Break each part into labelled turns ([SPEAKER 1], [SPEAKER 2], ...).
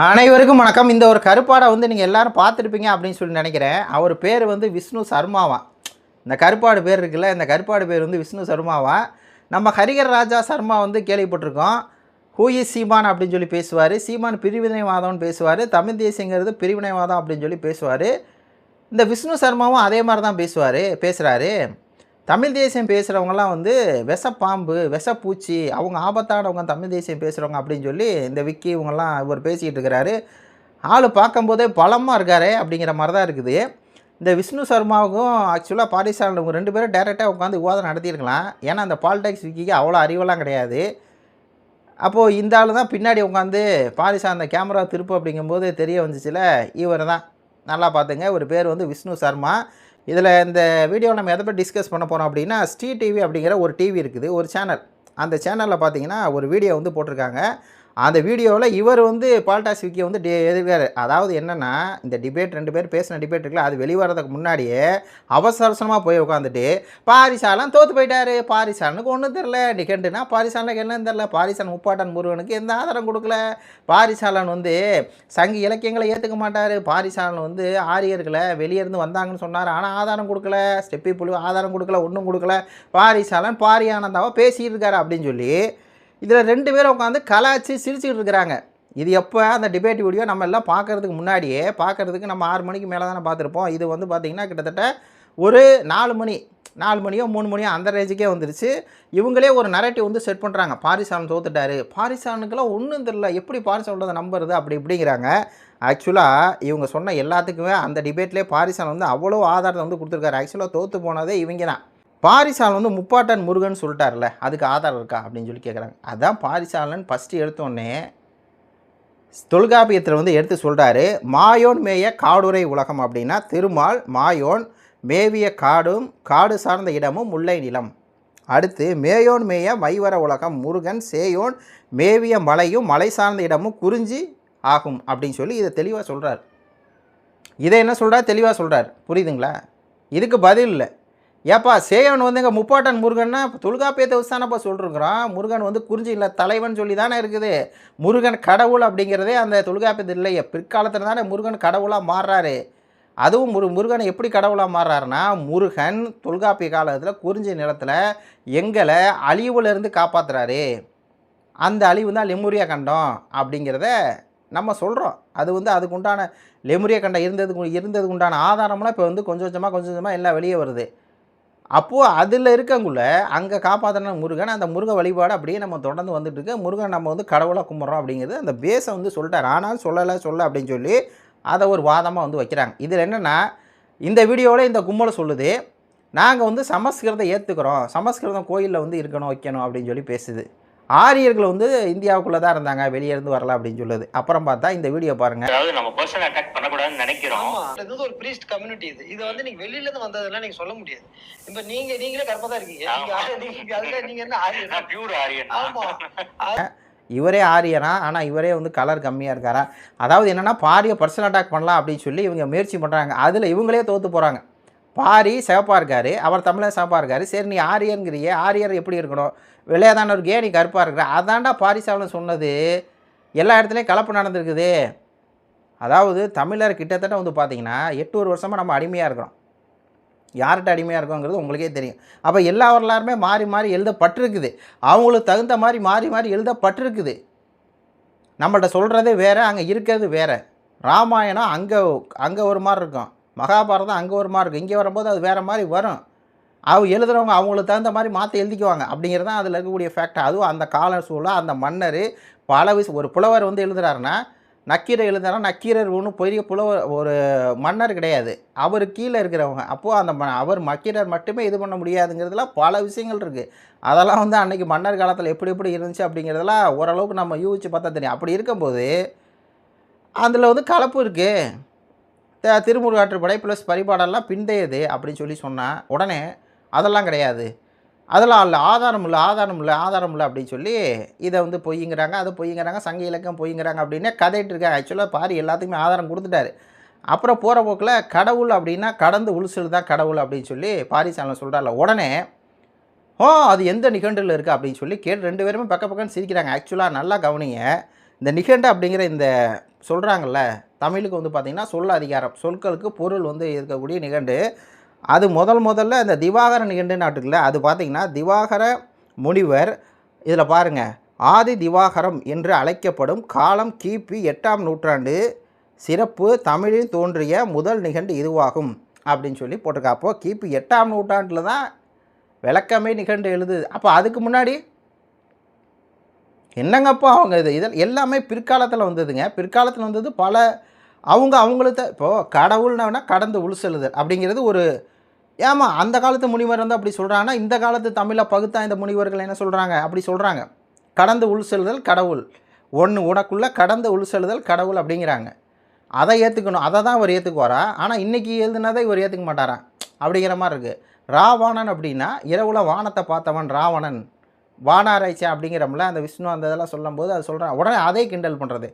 [SPEAKER 1] அனைவருக்கும் வணக்கம். இந்த ஒரு கருப்பாடை வந்து நீங்கள் எல்லோரும் பார்த்துருப்பீங்க அப்படின்னு சொல்லி நினைக்கிறேன். அவர் பேர் வந்து விஷ்ணு சர்மாவான். இந்த கருப்பாடு பேர் இருக்குல்ல, இந்த கருப்பாடு பேர் வந்து விஷ்ணு சர்மாவான். நம்ம ஹரிகர் ராஜா சர்மா வந்து கேள்விப்பட்டிருக்கோம். ஹூ இஸ் சீமான் அப்படின்னு சொல்லி பேசுவார். சீமான் பிரிவினைவாதம்னு பேசுவார். தமிழ் தேசியங்கிறது பிரிவினைவாதம் அப்படின்னு சொல்லி பேசுவார். இந்த விஷ்ணு சர்மாவும் அதே மாதிரி தான் பேசுகிறாரு. தமிழ் தேசியம் பேசுகிறவங்கலாம் வந்து விஷப்பாம்பு, விஷப்பூச்சி, அவங்க ஆபத்தானவங்க தமிழ் தேசியம் பேசுகிறவங்க அப்படின்னு சொல்லி இந்த விக்கி இவங்கெல்லாம் இவர் பேசிக்கிட்டு இருக்கிறாரு. ஆள் பார்க்கும்போதே பலமாக இருக்காரு அப்படிங்கிற மாதிரி தான் இருக்குது. இந்த விஷ்ணு சர்மாவுக்கும் ஆக்சுவலாக பாரிசாலன் இவங்க 2 பேரும் டேரெக்டாக உட்காந்து விவாதம் நடத்தியிருக்கலாம். ஏன்னா அந்த பாலிடெக்ஸ் விக்கிக்கு அவ்வளோ அறிவெல்லாம் கிடையாது. அப்போது இந்த ஆள் தான் பின்னாடி உட்காந்து பாரிசாலன் அந்த கேமரா திருப்பு அப்படிங்கும்போது தெரிய வந்துச்சுல, இவர் தான். நல்லா பார்த்துங்க, ஒரு பேர் வந்து விஷ்ணு சர்மா. இதில் இந்த வீடியோவில் நம்ம எதை பற்றி டிஸ்கஸ் பண்ண போகிறோம் அப்படின்னா, ஸ்ரீ டிவி அப்படிங்கிற ஒரு டிவி இருக்குது, ஒரு சேனல். அந்த சேனலில் பார்த்தீங்கன்னா ஒரு வீடியோ வந்து போட்டிருக்காங்க. அந்த வீடியோவில் இவர் வந்து பால்டாஸ் விக்கியை வந்து எதிர்க்காரு. அதாவது என்னென்னா, இந்த டிபேட் 2 பேர் பேசின டிபேட் இருக்குல்ல, அது வெளிவரதுக்கு முன்னாடியே அவசரமாக போய் உட்காந்துட்டு பாரிசாலன் தோற்று போயிட்டார், பாரிசாலனுக்கு ஒன்றும் தெரில, டிகெண்டுனா பாரிசாலனுக்கு என்னன்னு தெரில, பாரிசாலன் முப்பாட்டன் முருகனுக்கு எந்த ஆதாரம் கொடுக்கல, பாரிசாலன் வந்து சங்க இலக்கியங்களை ஏற்றுக்க மாட்டார், பாரிசாலன் வந்து ஆரியர்களை வெளியேருந்து வந்தாங்கன்னு சொன்னார், ஆனால் ஆதாரம் கொடுக்கல, ஸ்டெப்பி புழு ஆதாரம் கொடுக்கல, ஒன்றும் கொடுக்கல, பாரிசாலன் பாரியானந்தாவாக பேசிகிட்டு இருக்காரு அப்படின்னு சொல்லி இதில் 2 பேரும் உட்காந்து கலாய்ச்சி சிரிச்சுக்கிட்டு இருக்கிறாங்க. இது எப்போ அந்த டிபேட் வீடியோ நம்ம எல்லாம் பார்க்குறதுக்கு முன்னாடியே, பார்க்குறதுக்கு நம்ம 6 மணிக்கு மேலே தானே பார்த்துருப்போம். இது வந்து பார்த்திங்கன்னா கிட்டத்தட்ட ஒரு 4 மணியோ 3 மணியோ அந்த ரேஞ்சுக்கே வந்துருச்சு. இவங்களே ஒரு நரேட்டிவ் வந்து செட் பண்ணுறாங்க. பாரிசாலன் தோத்துட்டாரு, பாரிசாலனுக்கெல்லாம் ஒன்றும் தெரில, எப்படி பாரிசாலனோட நம்புறது அப்படி இப்படிங்கிறாங்க. ஆக்சுவலாக இவங்க சொன்ன எல்லாத்துக்குமே அந்த டிபேட்லேயே பாரிசாலன் வந்து அவ்வளோ ஆதாரத்தை வந்து கொடுத்துருக்காரு. ஆக்சுவலாக தோற்று போனதே இவங்க தான். பாரிசாலன் வந்து முப்பாட்டன் முருகன் சொல்லிட்டார்ல, அதுக்கு ஆதாரம் இருக்கா அப்படின்னு சொல்லி கேட்குறாங்க. அதான் பாரிசாலன் ஃபஸ்ட்டு எடுத்தோடனே தொல்காப்பியத்தில் வந்து எடுத்து சொல்கிறாரு, மாயோன் மேய காடுரை உலகம் அப்படின்னா திருமால் மாயோன் மேவிய காடும் காடு சார்ந்த இடமும் முல்லை நிலம். அடுத்து மேயோன் மேய மைவர உலகம் முருகன் சேயோன் மேவிய மலையும் மலை சார்ந்த இடமும் குறிஞ்சி ஆகும் அப்படின்னு சொல்லி இதை தெளிவாக சொல்கிறார். இதை என்ன சொல்கிறார், தெளிவாக சொல்கிறார். புரியுதுங்களா? இதுக்கு பதில் இல்லை. ஏப்பா சேயோன் வந்து எங்கள் முப்பாட்டன் முருகன்னா தொல்காப்பியத்தை வச்சு தானப்பா சொல்லிருக்கிறோம். முருகன் வந்து குறிஞ்சி இல்லை தலைவன் சொல்லி தானே இருக்குது. முருகன் கடவுள் அப்படிங்கிறதே அந்த தொல்காப்பியத்தில் இல்லையே. பிற்காலத்தில் தானே முருகன் கடவுளாக மாறுறாரு. அதுவும் முருகனை எப்படி கடவுளாக மாறுறாருன்னா, முருகன் தொல்காப்பிய காலத்தில் குறிஞ்சி நிலத்தில் எங்களை அழிவுலேருந்து காப்பாற்றுறாரு. அந்த அழிவு தான் லெமுரியா கண்டம் அப்படிங்கிறத நம்ம சொல்கிறோம். அது வந்து அதுக்கு உண்டான லெமுரியா கண்டம் இருந்ததுக்கு உண்டான ஆதாரம்லாம் இப்போ வந்து கொஞ்சம் கொஞ்சமாக எல்லாம் வெளியே வருது. அப்போது அதில் இருக்கக்குள்ள அங்கே காப்பாற்றின முருகன், அந்த முருக வழிபாடு அப்படியே நம்ம தொடர்ந்து வந்துட்டுருக்கு. முருகன் நம்ம வந்து கடவுளாக கும்பிட்றோம் அப்படிங்கிறது அந்த பேஸை வந்து சொல்லிட்டார். ஆனால் சொல்ல அப்படின்னு சொல்லி அதை ஒரு வாதமாக வந்து வைக்கிறாங்க. இதில் என்னென்னா, இந்த வீடியோவில் இந்த கும்பலை சொல்லுது, நாங்கள் வந்து சமஸ்கிருதத்தை ஏற்றுக்கிறோம், சமஸ்கிருதம் கோயிலில் வந்து இருக்கணும் வைக்கணும் அப்படின்னு சொல்லி பேசுது. ஆரியர்கள் வந்து இந்தியாவுக்குள்ளே தான் இருந்தாங்க, வெளியே இருந்து வரல அப்படின்னு சொல்லுது. அப்புறம் பார்த்தா இந்த வீடியோ பாருங்கள்.
[SPEAKER 2] அதாவது நம்ம பர்சனல் அட்டாக் பண்ணக்கூடாதுன்னு நினைக்கிறோம்.
[SPEAKER 3] இது வந்து ஒரு பிரீஸ்ட் கம்யூனிட்டி. இது வந்து நீங்க வெளியில இருந்து வந்ததெல்லாம் நீங்க சொல்ல முடியாது. இப்ப நீங்களே கர்ப்பா தான் இருக்கீங்க. நீங்க என்ன ஆரியன்?
[SPEAKER 2] பியூர் ஆரியன்.
[SPEAKER 3] ஆமா.
[SPEAKER 1] இவரே ஆரியனா, ஆனால் இவரே வந்து கலர் கம்மியாக இருக்காரா. அதாவது என்னென்னா, பாரியை பர்சனல் அட்டாக் பண்ணலாம் அப்படின்னு சொல்லி இவங்க முயற்சி பண்ணுறாங்க. அதில் இவங்களே தோற்று போகிறாங்க. பாரி சிவப்பாக இருக்கார், அவர் தமிழர் சிவப்பாக இருக்கார். சரி நீ ஆரியன்கிறியே, ஆரியர் எப்படி இருக்கணும், வெள்ளையாதானவருக்கு ஏன் நீ கருப்பாக இருக்கிற, அதாண்டா பாரிசாலன் சொன்னது. எல்லா இடத்துலையும் கலப்பு நடந்திருக்குது. அதாவது தமிழர் கிட்டத்தட்ட வந்து பார்த்திங்கன்னா 800 வருஷமாக நம்ம அடிமையாக இருக்கிறோம். யார்கிட்ட அடிமையாக இருக்கோங்கிறது உங்களுக்கே தெரியும். அப்போ எல்லா வரலாறுமே மாறி எழுதப்பட்டிருக்குது. அவங்களுக்கு தகுந்த மாதிரி மாறி எழுதப்பட்டிருக்குது. நம்மள்ட்ட சொல்கிறதே வேறு, அங்கே இருக்கிறது வேறு. ராமாயணம் அங்கே ஒரு மாதிரி இருக்கும், மகாபாரதம் அங்கே ஒரு மாதிரி இருக்கும். இங்கே வரும்போது அது வேறு மாதிரி வரும். எழுதுகிறவங்க அவங்களுக்கு தகுந்த மாதிரி மாற்றி எழுதிக்குவாங்க அப்படிங்கிறது தான் அதில் இருக்கக்கூடிய ஃபேக்ட். அதுவும் அந்த கால சூழல், அந்த மன்னர் பல ஒரு புலவர் வந்து எழுதுகிறாருன்னா, நக்கீரர் எழுதுனா நக்கீரர் ஒன்றும் பெரிய புலவர் ஒரு மன்னர் கிடையாது, அவர் கீழே இருக்கிறவங்க. அப்போது அந்த அவர் நக்கீரர் மட்டுமே இது பண்ண முடியாதுங்கிறதுலாம் பல விஷயங்கள் இருக்குது. அதெல்லாம் வந்து அன்றைக்கி மன்னர் காலத்தில் எப்படி இருந்துச்சு அப்படிங்கிறதெல்லாம் ஓரளவுக்கு நம்ம யூகிச்சு பார்த்தா தெரியும். அப்படி இருக்கும்போது அதில் வந்து கலப்பு இருக்குது. திருமுருகாற்றுப்படை ப்ளஸ் பரிபாடெல்லாம் பிந்தையது அப்படின்னு சொல்லி சொன்னால் உடனே அதெல்லாம் கிடையாது, அதெல்லாம் இல்லை, ஆதாரம் இல்லை அப்படின்னு சொல்லி இதை வந்து பொய்ங்கிறாங்க, அதை பொய்ங்கிறாங்க, சங்க இலக்கம் பொய்ங்கிறாங்க அப்படின்னே கதைட்டு இருக்காங்க. ஆக்சுவலாக பாரி எல்லாத்துக்குமே ஆதாரம் கொடுத்துட்டாரு. அப்புறம் போகிற போக்கில் கடவுள் அப்படின்னா கடந்து உளுசல் தான் கடவுள் அப்படின்னு சொல்லி பாரிசாலன் சொல்கிறார்ல, உடனே அது எந்த நிகண்டில் இருக்குது அப்படின்னு சொல்லி கேட்டு 2 பேருமே பக்கன்னு சிரிக்கிறாங்க. ஆக்சுவலாக நல்லா கவனிங்க, இந்த நிகண்டு அப்படிங்கிற இந்த சொல்கிறாங்கல்ல, தமிழுக்கு வந்து பார்த்திங்கன்னா சொல் அதிகாரம், சொற்களுக்கு பொருள் வந்து இருக்கக்கூடிய நிகண்டு. அது முதல்ல இந்த திவாகர நிகண்டுன்னு இருக்குல்ல, அது பார்த்திங்கன்னா திவாகர முனிவர் இதில் பாருங்கள், ஆதி திவாகரம் என்று அழைக்கப்படும் காலம் கிபி 8ஆம் நூற்றாண்டு, சிறப்பு தமிழில் தோன்றிய முதல் நிகண்டு இதுவாகும் அப்படின்னு சொல்லி போட்டிருக்கா. அப்போது கிபி 8ஆம் நூற்றாண்டில் தான் விளக்கமே நிகண்டு எழுதுது. அப்போ அதுக்கு முன்னாடி என்னங்கப்பா அவங்க இதில் எல்லாமே பிற்காலத்தில் வந்ததுங்க. பிற்காலத்தில் வந்தது பல அவங்களுக்கு இப்போது கடவுள்னா கடந்து உள் செல்லுதல் அப்படிங்கிறது ஒரு ஏமா அந்த காலத்து முனிவர் வந்து அப்படி சொல்கிறாங்கன்னா, இந்த காலத்து தமிழை பகுத்தா இந்த முனிவர்கள் என்ன சொல்கிறாங்க, அப்படி சொல்கிறாங்க. கடந்து உள் செல்லுதல் கடவுள், உனக்குள்ளே கடந்து உள் செல்லுதல் கடவுள் அப்படிங்கிறாங்க. அதை ஏற்றுக்கணும், அதை தான் இவர் ஏற்றுக்குவாரா? ஆனால் இன்றைக்கி எழுதுனதை இவர் ஏற்றுக்க மாட்டாராம் அப்படிங்கிற மாதிரி இருக்குது. ராவணன் அப்படின்னா இரவுல வானத்தை பார்த்தவன் ராவணன், வானாராய்ச்சி அப்படிங்கிறோம்ல, அந்த விஷ்ணு அந்த இதெல்லாம் சொல்லும்போது அது சொல்கிறான், உடனே அதே கிண்டல் பண்ணுறது.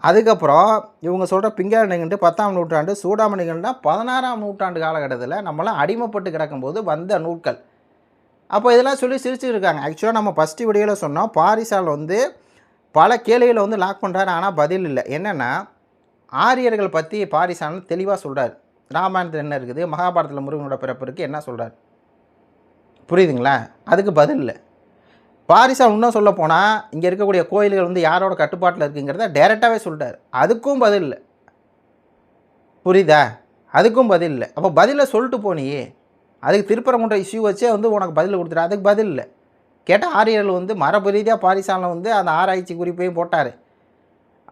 [SPEAKER 1] அதுக்கப்புறம் இவங்க சொல்கிற பிங்கார நிகண்டு 10ஆம் நூற்றாண்டு, சூடாமணி நிகண்டுனா 16ஆம் நூற்றாண்டு காலகட்டத்தில் நம்மளாம் அடிமைப்பட்டு கிடக்கும்போது வந்த நூல்கள். அப்போ இதெல்லாம் சொல்லி சிரிச்சுட்டு இருக்காங்க. ஆக்சுவலாக நம்ம ஃபஸ்ட்டு வீடியோவில் சொன்னோம், பாரிசால் வந்து பல கேள்விகளை வந்து லாக் பண்ணுறாரு, ஆனால் பதில் இல்லை. என்னென்னா ஆரியர்கள் பற்றி பாரிசால் தெளிவாக சொல்கிறார். ராமாயணத்தில் என்ன இருக்குது, மகாபாரதத்தில் முருகனோட பிறப்பு இருக்குது, என்ன சொல்கிறார் புரியுதுங்களா? அதுக்கு பதில் இல்லை. பாரிசால் இன்னும் சொல்ல போனால் இங்கே இருக்கக்கூடிய கோயில்கள் வந்து யாரோட கட்டுப்பாட்டில் இருக்குங்கிறத டைரெக்டாகவே சொல்லிட்டார். அதுக்கும் பதில் இல்லை. புரியுதா? அதுக்கும் பதில் இல்லை. அப்போ பதிலை சொல்லிட்டு போனியே, அதுக்கு திருப்பரங்குன்ற இஷ்யூ வச்சே வந்து உனக்கு பதில் கொடுத்துரு. அதுக்கு பதில் இல்லை. கேட்டால் ஆரியர்கள் வந்து மரபு ரீதியாக பாரிசாலில் வந்து அந்த ஆராய்ச்சி குறிப்பையும் போட்டார்.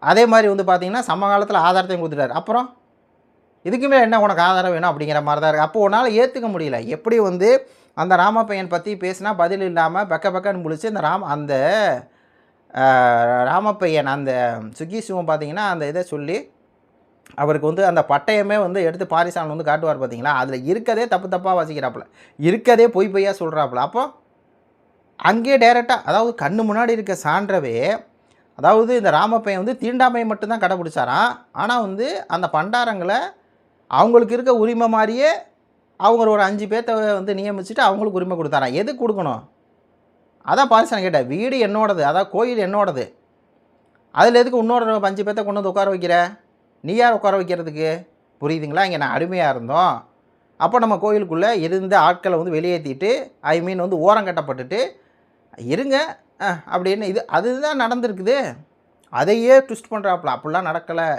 [SPEAKER 1] அதே மாதிரி வந்து பார்த்திங்கன்னா சமகாலத்தில் ஆதாரத்தையும் கொடுத்துட்டார். அப்புறம் இதுக்குமே என்ன உனக்கு ஆதாரம் வேணும் அப்படிங்கிற மாதிரி தான் இருக்குது. அப்போ உன்னால் ஏற்றுக்க முடியல. எப்படி வந்து அந்த ராமப்பையன் பற்றி பேசினா பதில் இல்லாமல் பக்கன்னு முடிச்சு அந்த ராமப்பையன் அந்த சுகீசுவம் பார்த்திங்கன்னா அந்த இதை சொல்லி அவருக்கு வந்து அந்த பட்டயமே வந்து எடுத்து பாரிசாலன் வந்து காட்டுவார் பார்த்தீங்களா, அதில் இருக்கதே தப்பாக வாசிக்கிறாப்புல, இருக்கதே பொய்யா சொல்கிறாப்புல. அப்போ அங்கேயே டைரெக்டாக அதாவது கண்ணு முன்னாடி இருக்க சான்றவே, அதாவது இந்த ராமப்பையன் வந்து தீண்டாமையை மட்டும்தான் கடைப்பிடிச்சாராம். ஆனால் வந்து அந்த பண்டாரங்களை அவங்களுக்கு இருக்க உரிமை மாதிரியே அவங்க ஒரு 5 பேர்த்த வந்து நியமிச்சுட்டு அவங்களுக்கு உரிமை கொடுத்தாராம். எது கொடுக்கணும்? அதான் பாரிசாலன் கேட்டேன். வீடு என்னோடது, அதான் கோயில் என்னோடது, அதில் எதுக்கு இன்னொரு 5 பேர்த்த கொண்டு வந்து உட்கார வைக்கிற? நீ யார் உட்கார வைக்கிறதுக்கு? புரியுதுங்களா? இங்கே நான் அடிமையாக இருந்தோம். அப்போ நம்ம கோயிலுக்குள்ளே இருந்த ஆட்களை வந்து வெளியேற்றிட்டு வந்து ஓரம் கட்டப்பட்டுட்டு இருங்க அப்படின்னு அதுதான் நடந்திருக்குது. அதையே ட்விஸ்ட் பண்ணுறாப்புல, அப்படிலாம் நடக்கலை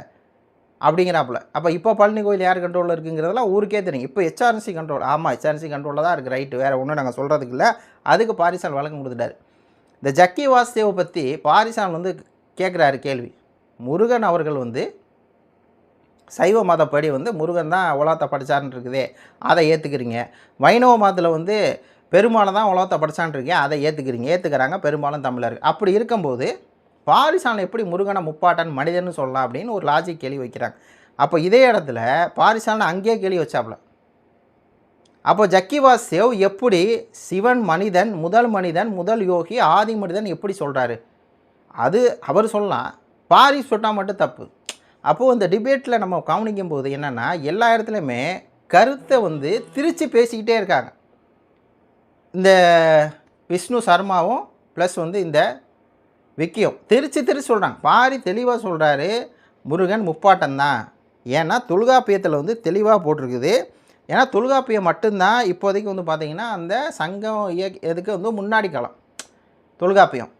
[SPEAKER 1] அப்படிங்கிறாப்புல. அப்போ இப்போ பழனி கோயில் யார் கண்ட்ரோலில் இருக்குங்கிறதெல்லாம் ஊருக்கே தெரியும். இப்போ HRC கண்ட்ரோல். ஆமாம், HRC கண்ட்ரோலில் தான் இருக்குது. ரைட்டு, வேறு ஒன்றும் நாங்கள் சொல்கிறதுக்கு இல்லை. அதுக்கு பாரிசால் வழக்கம் கொடுத்துட்டாரு. இந்த ஜக்கி வாசுதேவை பற்றி பாரிசால் வந்து கேட்குறாரு கேள்வி. முருகன் அவர்கள் வந்து சைவ மதப்படி வந்து முருகன் தான் உலகத்தை படித்தார்னு இருக்குதே, அதை ஏற்றுக்கிறீங்க. வைணவ மதத்தில் வந்து பெருமாளை தான் உலகத்தை படித்தான்னு இருக்கேன், அதை ஏற்றுக்கிறாங்க பெரும்பாலும் தமிழர்கள். அப்படி இருக்கும்போது பாரிசாலன் எப்படி முருகனை முப்பாட்டன் மனிதன்னு சொல்லலாம் அப்படின்னு ஒரு லாஜிக் கேள்வி வைக்கிறாங்க. அப்போ இதே இடத்துல பாரிசாலன் அங்கேயே கேள்வி வச்சாப்புல. அப்போ ஜக்கி வாசுதேவ் எப்படி சிவன் மனிதன், முதல் யோகி, ஆதி மனிதன் எப்படி சொல்கிறாரு? அது அவர் சொல்லலாம், பாரிஸ் சொன்னால் மட்டும் தப்பு. அப்போது இந்த டிபேட்டில் நம்ம கவனிக்கும் போது என்னென்னா, எல்லா இடத்துலையுமே கருத்தை வந்து திரித்து பேசிக்கிட்டே இருக்காங்க. இந்த விஷ்ணு சர்மாவும் ப்ளஸ் வந்து இந்த விக்கியும் திரித்து சொல்கிறாங்க. பாரி தெளிவாக சொல்கிறாரு, முருகன் முப்பாட்டம் தான். ஏன்னா தொல்காப்பியத்தில் வந்து தெளிவாக போட்டிருக்குது. ஏன்னா தொல்காப்பியம் மட்டும்தான் இப்போதைக்கு வந்து பார்த்திங்கன்னா அந்த சங்கம் எதுக்கு வந்து முன்னாடி காலம் தொல்காப்பியம்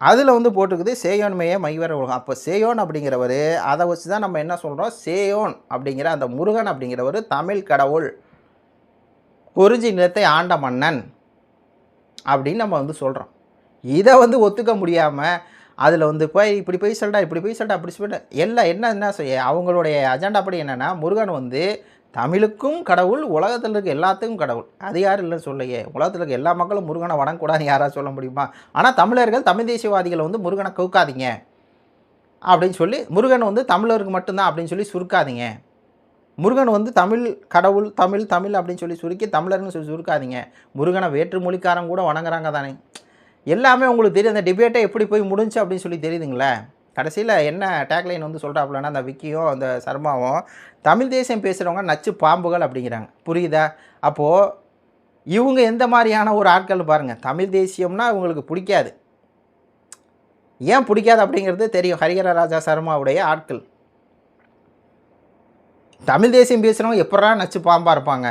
[SPEAKER 1] அதில் வந்து போட்டிருக்குது சேயோன்மையே மைவர உலகம். அப்போ சேயோன் அப்படிங்கிறவர், அதை வச்சு தான் நம்ம என்ன சொல்கிறோம், சேயோன் அப்படிங்கிற அந்த முருகன் அப்படிங்கிறவர் தமிழ் கடவுள், குறிஞ்சி நிலத்தை ஆண்ட மன்னன் அப்படின்னு நம்ம வந்து சொல்கிறோம். இதை வந்து ஒத்துக்க முடியாமல் அதில் வந்து இப்படி சொல்லிட்டா அப்படி சொல்லிட்டா எல்லாம் என்ன செய்ய அவங்களுடைய அஜெண்டா படி என்னென்னா, முருகன் வந்து தமிழுக்கும் கடவுள், உலகத்தில் இருக்க எல்லாத்துக்கும் கடவுள். அது யாரும் இல்லைன்னு சொல்லையே, உலகத்தில் இருக்க எல்லா மக்களும் முருகனை வணங்கக்கூடாதுன்னு யாராவது சொல்ல முடியுமா? ஆனால் தமிழர்கள், தமிழ் தேசியவாதிகளை வந்து முருகனை கவுக்காதீங்க அப்படின்னு சொல்லி, முருகன் வந்து தமிழருக்கு மட்டும்தான் அப்படின்னு சொல்லி சுருக்காதீங்க, முருகன் வந்து தமிழ் கடவுள், தமிழ் அப்படின்னு சொல்லி சுருக்கி தமிழர்னு சொல்லி சுருக்காதீங்க, முருகனை வேற்று மொழிக்காரங்க கூட வணங்குறாங்க தானே. எல்லாமே உங்களுக்கு தெரியும். அந்த டிபேட்டை எப்படி போய் முடிஞ்சு அப்படின்னு சொல்லி தெரியுதுங்களே. கடைசியில் என்ன டேக்லைன் வந்து சொல்கிறாப்புலன்னா, அந்த விக்கியும் அந்த சர்மாவும் தமிழ் தேசியம் பேசுகிறவங்க நச்சு பாம்புகள் அப்படிங்கிறாங்க. புரியுதா? அப்போது இவங்க எந்த மாதிரியான ஒரு ஆட்கள் பாருங்கள். தமிழ் தேசியம்னா இவங்களுக்கு பிடிக்காது. ஏன் பிடிக்காது அப்படிங்கிறது தெரியும். ஹரிஹர ராஜா சர்மாவுடைய ஆட்கள் தமிழ் தேசியம் பேசுகிறவங்க எப்படா நச்சு பாம்பாக இருப்பாங்க?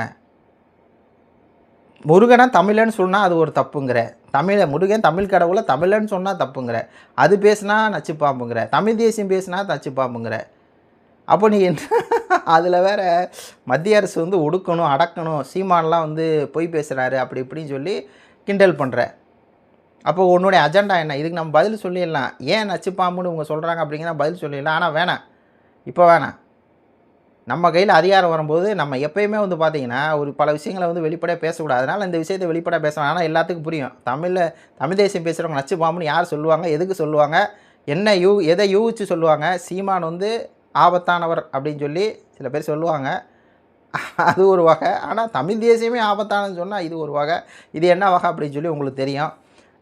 [SPEAKER 1] முருகனை தமிழன்னு சொன்னால் அது ஒரு தப்புங்கிற, முருகன் தமிழ் கடவுளை தமிழன்னு சொன்னால் தப்புங்கிற, அது பேசுனா நச்சு பாம்புங்கிற, தமிழ் தேசியம் பேசுனா நச்சு பாம்புங்கிற. அப்போ நீ என்ன அதில் வேற மத்திய அரசு வந்து ஒடுக்கணும், அடக்கணும், சீமானெலாம் வந்து பொய் பேசுகிறாரு அப்படி இப்படின்னு சொல்லி கிண்டல் பண்ணுற. அப்போ உன்னுடைய அஜெண்டா என்ன? இதுக்கு நம்ம பதில் சொல்லிடலாம். ஏன் நச்சு பாம்புன்னு இவங்க சொல்கிறாங்க அப்படிங்கிற பதில் சொல்லிடலாம். ஆனால் வேணாம், இப்போ வேணாம். நம்ம கையில் அதிகாரம் வரும்போது நம்ம எப்பயுமே வந்து பார்த்திங்கன்னா ஒரு பல விஷயங்களை வந்து வெளிப்படையாக பேசக்கூடாது. அதனால் இந்த விஷயத்தை வெளிப்படையாக பேசலாம். ஆனால் எல்லாத்துக்கும் புரியும். தமிழ் தேசியம் பேசுகிறவங்க நச்சு பாம்புன்னு யார் சொல்லுவாங்க, எதுக்கு சொல்லுவாங்க, என்ன எதை யூகிச்சு சொல்லுவாங்க? சீமான் வந்து ஆபத்தானவர் அப்படின்னு சொல்லி சில பேர் சொல்லுவாங்க. அது ஒரு வகை. ஆனால் தமிழ் தேசியமே ஆபத்தானன்னு சொன்னால் இது ஒரு வகை. இது என்ன வகை அப்படின்னு சொல்லி உங்களுக்கு தெரியும்.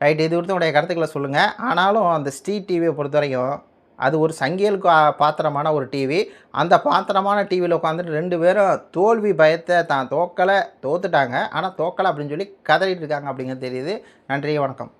[SPEAKER 1] ரைட், இது குறித்து உடைய கருத்துக்களை சொல்லுங்கள். ஆனாலும் அந்த ஸ்ட்ரீட் டிவியை பொறுத்த வரைக்கும் அது ஒரு சங்கியலுக்கு பாத்திரமான ஒரு டிவி. அந்த பாத்திரமான டிவியில் உட்காந்துட்டு 2 பேரும் தோல்வி பயத்தை தான் தோத்துட்டாங்க. ஆனால் தோக்கலை அப்படின்னு சொல்லி கதறிட்டு இருக்காங்க அப்படிங்கிறது தெரியுது. நன்றி, வணக்கம்.